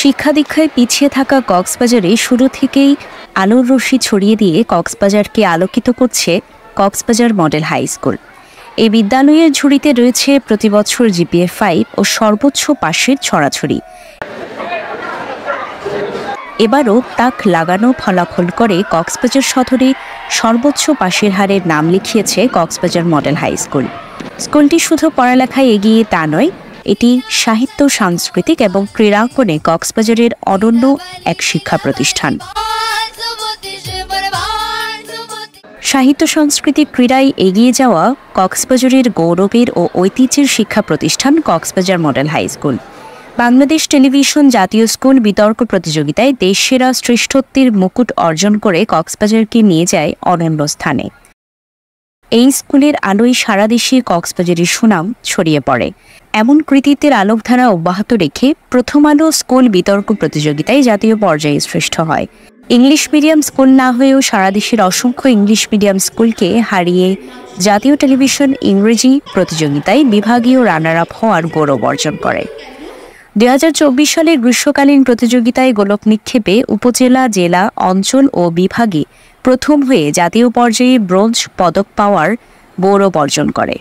শিক্ষা দীক্ষায় পিছিয়ে থাকা কক্সবাজারে শুরু থেকেই আলোর রশ্মি ছড়িয়ে দিয়ে কক্সবাজারকে আলোকিত করছে কক্সবাজার মডেল হাই স্কুল। এই বিদ্যালয়ের ঝুড়িতে রয়েছে প্রতিবছর জিপিএ 5 ও সর্বোচ্চ পাশের ছড়াছড়ি। এবারও তাক লাগানো ফলাফল করে কক্সবাজার সদরে সর্বোচ্চ পাশের হারের নাম লিখিয়েছে কক্সবাজার মডেল হাই স্কুল। স্কুলটি শুধু পড়ালেখায় এগিয়ে তা নয়, এটি সাহিত্য, সাংস্কৃতিক এবং ক্রীড়াঙ্গনে কক্সবাজারের অনন্য এক শিক্ষা প্রতিষ্ঠান। সাহিত্য, সংস্কৃতি, ক্রীড়ায় এগিয়ে যাওয়া কক্সবাজারের গৌরবের ও ঐতিহ্যের শিক্ষা প্রতিষ্ঠান Cox's Bazar model high school. Bangladesh television জাতীয় স্কুল বিতর্ক প্রতিযোগিতায় দেশসেরা শ্রেষ্ঠত্বের মুকুট অর্জন করে কক্সবাজারকে নিয়ে যায় অনন্য স্থানে। এই স্কুলের আলোয় সারা দেশে কক্সবাজারের সুনাম ছড়িয়ে পড়ে। এমন কৃতিত্বের আলোকধারা অব্যাহত রেখে প্রথম আলো স্কুল বিতর্ক প্রতিযোগিতায় জাতীয় পর্যায়ে শ্রেষ্ঠ হয়। ইংলিশ মিডিয়াম স্কুল না হয়েও সারা দেশের অসংখ্য ইংলিশ মিডিয়াম স্কুলকে হারিয়ে জাতীয় টেলিভিশন ইংরেজি প্রতিযোগিতায় বিভাগীয় রানার আপ হওয়ার গৌরব অর্জন করে। 2024 সালের গ্রীষ্মকালীন প্রতিযোগিতায় গোলক নিক্ষেপে উপজেলা, জেলা, অঞ্চল ও বিভাগে প্রথম হয়ে জাতীয় পর্যায়ে ব্রোঞ্জ পদক পাওয়ার গৌরব অর্জন করে।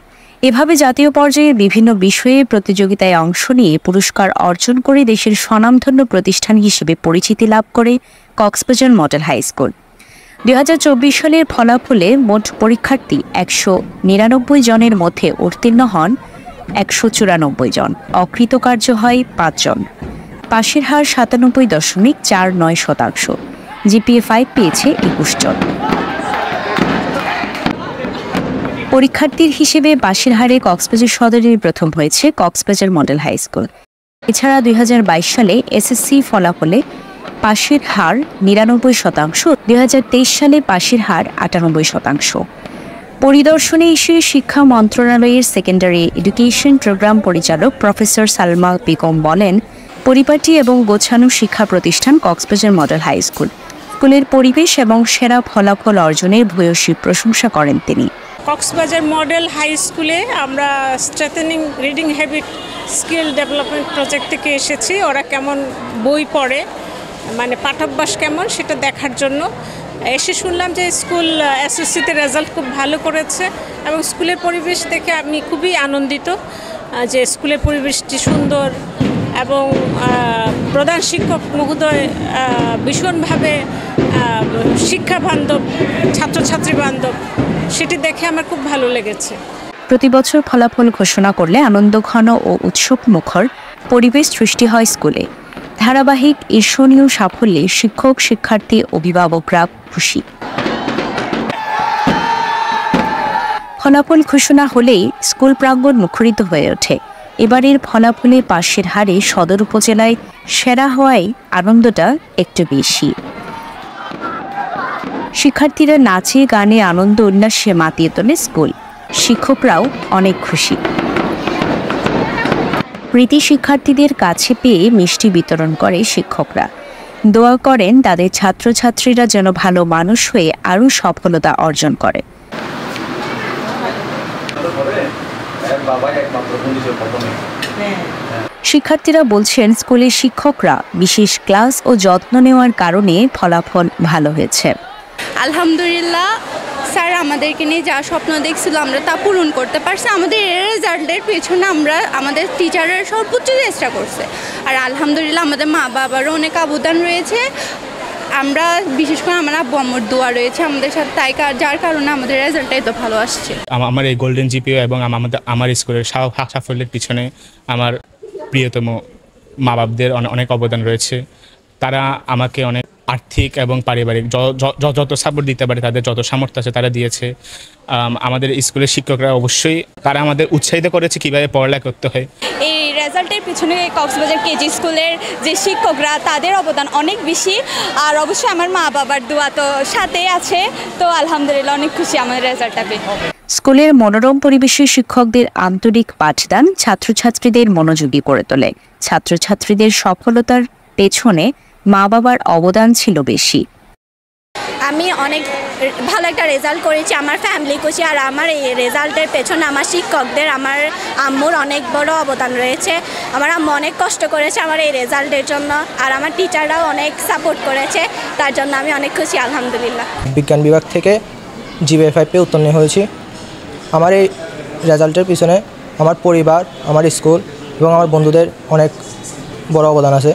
এভাবে জাতীয় পর্যায়ে বিভিন্ন বিষয়ে প্রতিযোগিতায় অংশ নিয়ে পুরস্কার অর্জন করে দেশের স্বনামধন্য প্রতিষ্ঠান হিসেবে পরিচিতি লাভ করে কক্সবাজার মডেল হাই স্কুল। 2024 সালের ফলাফলে মোট পরীক্ষার্থী 199 জনের মধ্যে উত্তীর্ণ হন 194 জন, অকৃতকার্য হয় 5 জন। পাশের হার 97.49%, জিপিএ 5 পেয়েছে 21 জন। পরীক্ষার্থীর হিসেবে পাশের হারে কক্সবাজার সদরের প্রথম হয়েছে কক্সবাজার মডেল হাই স্কুল। এছাড়া 2022 সালে এসএসসি ফলাফলে পাশের হার 99%, 2023 সালে পাশের হার 98%। পরিদর্শনে এসে শিক্ষা মন্ত্রণালয়ের সেকেন্ডারি এডুকেশন প্রোগ্রাম পরিচালক প্রফেসর সালমা বেগম বলেন, পরিপাটি এবং গোছানো শিক্ষা প্রতিষ্ঠান কক্সবাজার মডেল হাই স্কুল। স্কুলের পরিবেশ এবং সেরা ফলাফল অর্জনের ভূয়সী প্রশংসা করেন তিনি। কক্সবাজার মডেল হাই স্কুলে আমরা strengthening reading habit skill development project থেকে এসেছি। ওরা কেমন বই পড়ে, মানে পাঠাভ্যাস কেমন সেটা দেখার জন্য এসে শুনলাম যে স্কুল এসএসসিতে রেজাল্ট খুব ভালো করেছে এবং স্কুলের পরিবেশ দেখে আমি খুবই আনন্দিত যে স্কুলের পরিবেশটি সুন্দর এবং প্রধান শিক্ষক মহোদয় ভীষণভাবে শিক্ষা বান্ধব, ছাত্রছাত্রী বান্ধব, সেটি দেখে আমার খুব ভালো লেগেছে। প্রতি বছর ফলাফল ঘোষণা করলে আনন্দঘন ও উৎসব মুখর পরিবেশ সৃষ্টি হয় স্কুলে। ধারাবাহিক ঈর্ষণীয় সাফল্যে শিক্ষক, শিক্ষার্থী, অভিভাবকরা খুশি। ফলাফল ঘোষণা হলেই স্কুল প্রাঙ্গণ মুখরিত হয়ে ওঠে। এবারের ফলাফলে পাশের হারে সদর উপজেলায় সেরা হওয়ায় আনন্দটা একটু বেশি। শিক্ষার্থীরা নাচে, গানে, আনন্দ উল্লাসে মাতিয়ে তোলে স্কুল। শিক্ষকরাও অনেক খুশি। কৃতি শিক্ষার্থীদের কাছে পেয়ে মিষ্টি বিতরণ করে শিক্ষকরা। দোয়া করেন তাদের ছাত্রছাত্রীরা যেন ভালো মানুষ হয়ে আরও সফলতা অর্জন করে। শিক্ষার্থীরা বলছেন, স্কুলের শিক্ষকরা বিশেষ ক্লাস ও যত্ন নেওয়ার কারণে ফলাফল ভালো হয়েছে। আলহামদুলিল্লাহ, স্যার আমাদেরকে নিয়ে যা স্বপ্ন দেখছিল আমরা তা পূরণ করতে পারছি। আমাদের এই রেজাল্টের পেছনে আমাদের টিচারের সর্বোচ্চ চেষ্টা করছে। আর আলহামদুলিল্লাহ আমাদের মা বাবারও অনেক অবদান রয়েছে। আমরা বিশেষ করে আমার আব্বু আম্মুর দোয়া রয়েছে আমাদের সাথে, তাই যার কারণে আমাদের রেজাল্টটা এত ভালো আসছে। আমার এই গোল্ডেন জিপিএ এবং আমার স্কুলের সাফল্যের পিছনে আমার প্রিয়তম মা বাবাদের অনেক অবদান রয়েছে। তারা আমাকে অনেক আর্থিক এবং পারিবারিক যত সাপোর্ট দিতে পারে, তাদের যত সামর্থ্য আছে তারা দিয়েছে। আমাদের স্কুলের শিক্ষকরা অবশ্যই তারা আমাদের উৎসাহিত করেছে কীভাবে পড়ালেখা করতে হয়। এই রেজাল্টের পিছনে কক্সবাজার কেজি স্কুলের যে শিক্ষকরা, তাদের অবদান অনেক বেশি। আর অবশ্যই আমার মা বাবার দোয়া তো সাথে আছে। তো আলহামদুলিল্লাহ অনেক খুশি আমাদের রেজাল্টটা পেয়ে। স্কুলের মনোরম পরিবেশে শিক্ষকদের আন্তরিক পাঠদান ছাত্রছাত্রীদের মনোযোগী করে তোলে। ছাত্রছাত্রীদের সফলতার পেছনে মা বাবার অবদান ছিল বেশি। আমি অনেক ভালো একটা রেজাল্ট করেছি, আমার ফ্যামিলি খুশি। আর আমার এই রেজাল্টের পেছনে আমার শিক্ষকদের, আমার আম্মুর অনেক বড় অবদান রয়েছে। আমার আম্মু অনেক কষ্ট করেছে আমার এই রেজাল্টের জন্য, আর আমার টিচাররাও অনেক সাপোর্ট করেছে, তার জন্য আমি অনেক খুশি আলহামদুলিল্লাহ। বিজ্ঞান বিভাগ থেকে জিপিএ 5 পেয়ে উত্তীর্ণ হয়েছি। আমার এই রেজাল্টের পিছনে আমার পরিবার, আমার স্কুল এবং আমার বন্ধুদের অনেক বড় অবদান আছে।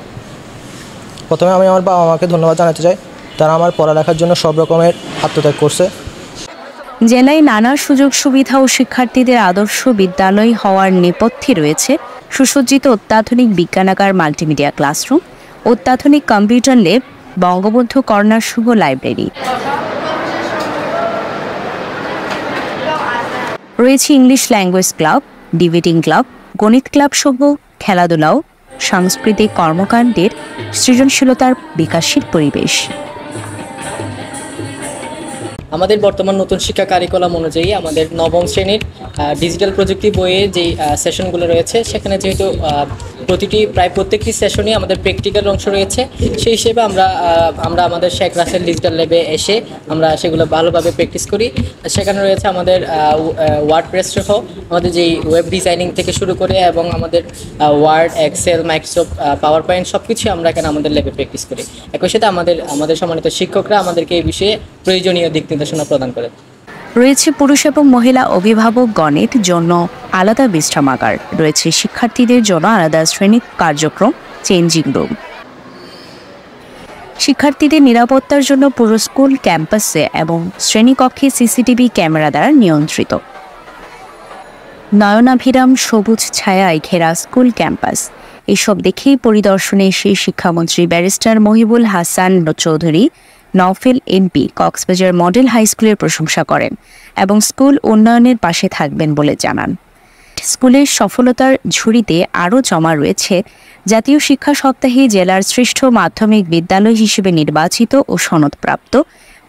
প্রথমে আমি আমার বাবা মাকে ধন্যবাদ জানাতে চাই, তারা আমার পড়ালেখার জন্য সব রকমের আত্মত্যাগ করছে। জেলায় নানা সুযোগ সুবিধা ও শিক্ষার্থীদের আদর্শ বিদ্যালয় হওয়ার নেপথ্যে রয়েছে সুসজ্জিত অত্যাধুনিক বিজ্ঞানাগার, মাল্টিমিডিয়া ক্লাসরুম, অত্যাধুনিক কম্পিউটার ল্যাব, বঙ্গবন্ধু কর্নার সহ লাইব্রেরি। রয়েছে English language club, debating club, গণিত ক্লাব সহ খেলাধুলাও সাংস্কৃতিক কর্মকাণ্ডের সৃজনশীলতার বিকাশের পরিবেশ। আমাদের বর্তমান নতুন শিক্ষা কারিকুলাম অনুযায়ী আমাদের নবম শ্রেণীর ডিজিটাল প্রযুক্তি বইয়ে যেই সেশনগুলো রয়েছে, সেখানে যেহেতু প্রায় প্রত্যেকটি সেশনে আমাদের প্র্যাকটিক্যাল অংশ রয়েছে, সেই হিসেবে আমরা আমাদের শেখ রাসেল ডিজিটাল ল্যাবে এসে আমরা সেগুলো ভালোভাবে প্র্যাকটিস করি। সেখানে রয়েছে আমাদের ওয়ার্ডপ্রেস সহ আমাদের যেই ওয়েব ডিজাইনিং থেকে শুরু করে এবং আমাদের Word, Excel, Microsoft PowerPoint সব কিছু আমরা এখানে আমাদের ল্যাবে প্র্যাকটিস করি। একই সাথে আমাদের সম্মানিত শিক্ষকরা আমাদেরকে এই বিষয়ে প্রয়োজনীয় দিক নির্দেশনা প্রদান করে। রয়েছে পুরুষ এবং মহিলা অভিভাবকগণের জন্য আলাদা বিশ্রামাগার, রয়েছে শিক্ষার্থীদের জন্য আলাদা শ্রেণী কার্যক্রম, চেঞ্জিং রুম। শিক্ষার্থীদের নিরাপত্তার জন্য পুরো স্কুল ক্যাম্পাসে এবং শ্রেণীকক্ষে সিসিটিভি ক্যামেরা দ্বারা নিয়ন্ত্রিত। নয়নাভিরাম সবুজ ছায়ায় ঘেরা স্কুল ক্যাম্পাস, এসব দেখেই পরিদর্শনে এসে শিক্ষামন্ত্রী barrister Mohibul Hasan Chowdhury Nowfel MP Cox's Bazar model high স্কুলের প্রশংসা করেন এবং স্কুল উন্নয়নের পাশে থাকবেন বলে জানান। স্কুলের সফলতার ঝুড়িতে আরও জমা রয়েছে জাতীয় শিক্ষা সপ্তাহে জেলার শ্রেষ্ঠ মাধ্যমিক বিদ্যালয় হিসেবে নির্বাচিত ও সনদপ্রাপ্ত,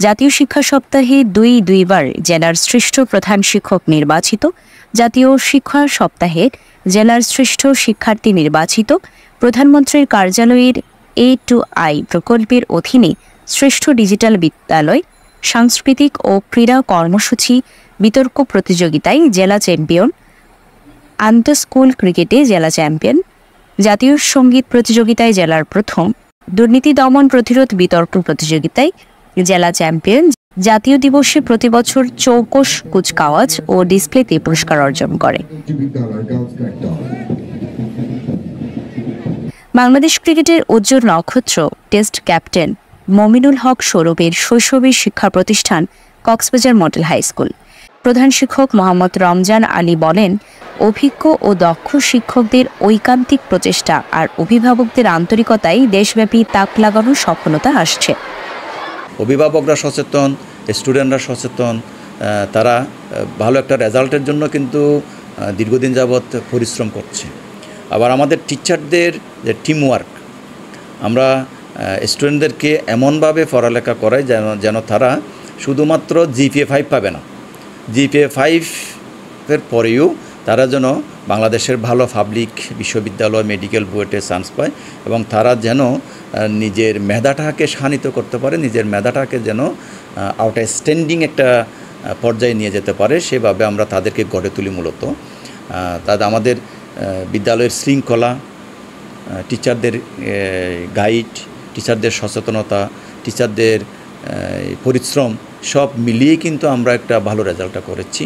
জাতীয় শিক্ষা সপ্তাহে দুইবার জেলার শ্রেষ্ঠ প্রধান শিক্ষক নির্বাচিত, জাতীয় শিক্ষা সপ্তাহে জেলার শ্রেষ্ঠ শিক্ষার্থী নির্বাচিত, প্রধানমন্ত্রীর কার্যালয়ের A2I প্রকল্পের অধীনে শ্রেষ্ঠ ডিজিটাল বিদ্যালয়, সাংস্কৃতিক ও ক্রীড়া কর্মসূচি বিতর্ক প্রতিযোগিতায় জেলা চ্যাম্পিয়ন, আন্তঃস্কুল ক্রিকেটে জেলা চ্যাম্পিয়ন, জাতীয় সঙ্গীত প্রতিযোগিতায় জেলার প্রথম, দুর্নীতি দমন প্রতিরোধ বিতর্ক প্রতিযোগিতায় জেলা চ্যাম্পিয়ন, জাতীয় দিবসে প্রতিবছর চৌকস কুচকাওয়াজ ও ডিসপ্লেতে পুরস্কার অর্জন করে। বাংলাদেশ ক্রিকেটের উজ্জ্বল নক্ষত্র টেস্ট ক্যাপ্টেন মমিনুল হক সৌরভের শৈশবের শিক্ষা প্রতিষ্ঠান কক্সবাজার মডেল হাই স্কুল। প্রধান শিক্ষক মোহাম্মদ রমজান আলী বলেন, অভিজ্ঞ ও দক্ষ শিক্ষকদের ঐকান্তিক প্রচেষ্টা আর অভিভাবকদের আন্তরিকতায় দেশব্যাপী তাক লাগানোর সফলতা আসছে। অভিভাবকরা সচেতন, স্টুডেন্টরা সচেতন, তারা ভালো একটা রেজাল্টের জন্য কিন্তু দীর্ঘদিন যাবৎ পরিশ্রম করছে। আবার আমাদের টিচারদের যে টিমওয়ার্ক, আমরা স্টুডেন্টদেরকে এমনভাবে পড়ালেখা করাই যেন তারা শুধুমাত্র জিপিএ 5 পাবে না, জিপিএ 5-এর পরেও তারা যেন বাংলাদেশের ভালো পাবলিক বিশ্ববিদ্যালয়, মেডিকেল বুয়েটে চান্স পায় এবং তারা যেন নিজের মেধাটাকে শানিত করতে পারে, নিজের মেধাটাকে যেন আউটস্ট্যান্ডিং একটা পর্যায়ে নিয়ে যেতে পারে, সেভাবে আমরা তাদেরকে গড়ে তুলি। মূলত তাদের আমাদের বিদ্যালয়ের শৃঙ্খলা, টিচারদের গাইড, টিচারদের সচেতনতা, টিচারদের পরিশ্রম সব মিলিয়ে কিন্তু আমরা একটা ভালো রেজাল্টটা করেছি।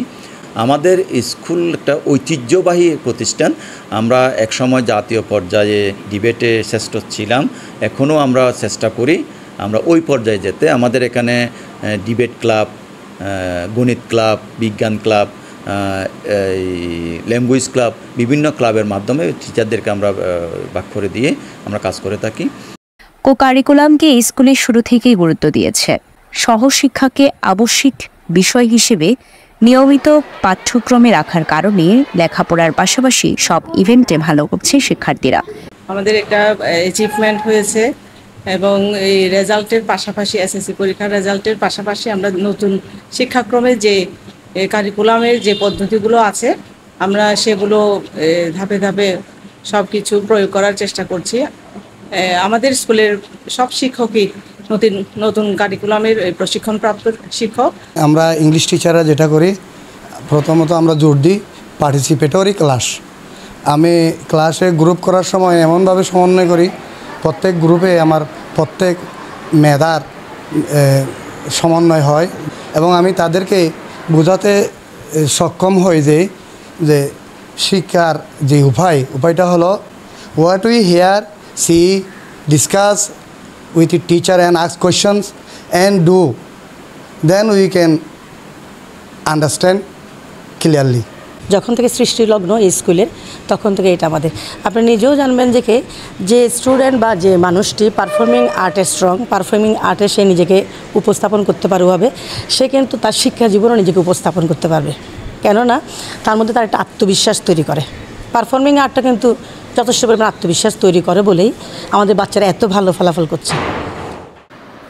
আমাদের স্কুল একটা ঐতিহ্যবাহী প্রতিষ্ঠান। আমরা একসময় জাতীয় পর্যায়ে ডিবেটে শ্রেষ্ঠ ছিলাম, এখনও আমরা চেষ্টা করি আমরা ওই পর্যায়ে যেতে। আমাদের এখানে ডিবেট ক্লাব, গণিত ক্লাব, বিজ্ঞান ক্লাব, ল্যাঙ্গুয়েজ ক্লাব, বিভিন্ন ক্লাবের মাধ্যমে টিচারদেরকে আমরা ভাগ করে দিয়ে আমরা কাজ করে থাকি। কো কারিকুলামকে স্কুলের শুরু থেকেই গুরুত্ব দিয়েছে। সহশিক্ষাকে আবশ্যিক বিষয় হিসেবে নিয়মিত পাঠ্যক্রমে রাখার কারণে লেখাপড়ার পাশাপাশি সব ইভেন্টে ভালো করছে শিক্ষার্থীরা। আমাদের একটা অ্যাচিভমেন্ট হয়েছে এবং এই রেজাল্টের পাশাপাশি, এসএসসি পরীক্ষার রেজাল্টের পাশাপাশি আমরা নতুন শিক্ষাক্রমে যে কারিকুলামের যে পদ্ধতিগুলো আছে আমরা সেগুলো ধাপে ধাপে সব কিছু প্রয়োগ করার চেষ্টা করছি। আমাদের স্কুলের সব শিক্ষকই নতুন নতুন কারিকুলামের প্রশিক্ষণপ্রাপ্ত শিক্ষক। আমরা ইংলিশ টিচাররা যেটা করি, প্রথমত আমরা জোর দিই পার্টিসিপেটরি ক্লাস। আমি ক্লাসে গ্রুপ করার সময় এমনভাবে সমন্বয় করি, প্রত্যেক গ্রুপে আমার প্রত্যেক মেধার সমন্বয় হয় এবং আমি তাদেরকে বোঝাতে সক্ষম হই যে শিক্ষার যে উপায়টা হলো what we hear, see, discuss with the teacher and ask questions and do, then we can understand clearly. যখন থেকে সৃষ্টিলগ্ন এই স্কুলের তখন থেকে এটা আমাদের, আপনি নিজেও জানবেন যে স্টুডেন্ট বা যে মানুষটি পারফর্মিং আর্টে স্ট্রং, পারফর্মিং আর্টে সে নিজেকে উপস্থাপন করতে পারবে, সে কিন্তু তার শিক্ষা জীবনও নিজেকে উপস্থাপন করতে পারবে, কেননা তার মধ্যে তার একটা আত্মবিশ্বাস তৈরি করে। পারফর্মিং আর্টটা কিন্তু যথেষ্ট পরিমাণ আত্মবিশ্বাস তৈরি করে বলেই আমাদের বাচ্চারা এত ভালো ফলাফল করছে।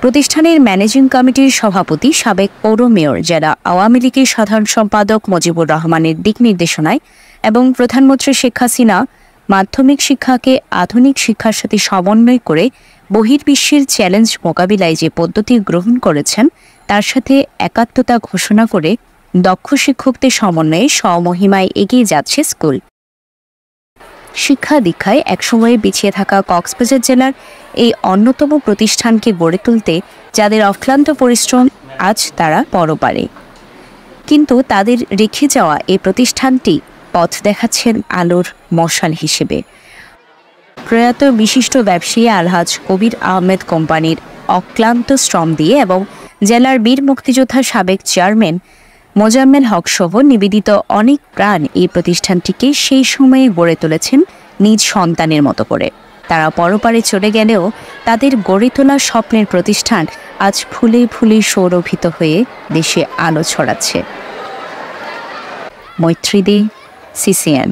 প্রতিষ্ঠানের ম্যানেজিং কমিটির সভাপতি, সাবেক পৌর মেয়র, জেলা আওয়ামী লীগের সাধারণ সম্পাদক মুজিবুর রহমানের দিক নির্দেশনায় এবং প্রধানমন্ত্রী শেখ হাসিনা মাধ্যমিক শিক্ষাকে আধুনিক শিক্ষার সাথে সমন্বয় করে বহির্বিশ্বের চ্যালেঞ্জ মোকাবিলায় যে পদ্ধতি গ্রহণ করেছেন তার সাথে একাত্মতা ঘোষণা করে দক্ষ শিক্ষকদের সমন্বয়ে স্বমহিমায় এগিয়ে যাচ্ছে স্কুল। শিক্ষা দীক্ষায় একসময়ে পিছিয়ে থাকা কক্সবাজার জেলার এই অন্যতম প্রতিষ্ঠানকে গড়ে তুলতে যাদের অক্লান্ত পরিশ্রম, আজ তারা পরপারে। কিন্তু তাদের রেখে যাওয়া এই প্রতিষ্ঠানটি পথ দেখাচ্ছেন আলোর মশাল হিসেবে। প্রয়াত বিশিষ্ট ব্যবসায়ী আলহাজ কবির আহমেদ কোম্পানির অক্লান্ত শ্রম দিয়ে এবং জেলার বীর মুক্তিযোদ্ধা সাবেক চেয়ারম্যান মোজাম্মেল হক সহ নিবেদিত অনেক প্রাণ এই প্রতিষ্ঠানটিকে সেই সময়ে গড়ে তুলেছেন নিজ সন্তানের মতো করে। তারা পরপারে চলে গেলেও তাদের গড়ে তোলা স্বপ্নের প্রতিষ্ঠান আজ ফুলে ফুলে সৌরভিত হয়ে দেশে আলো ছড়াচ্ছে। মৈত্রী দে, CCN।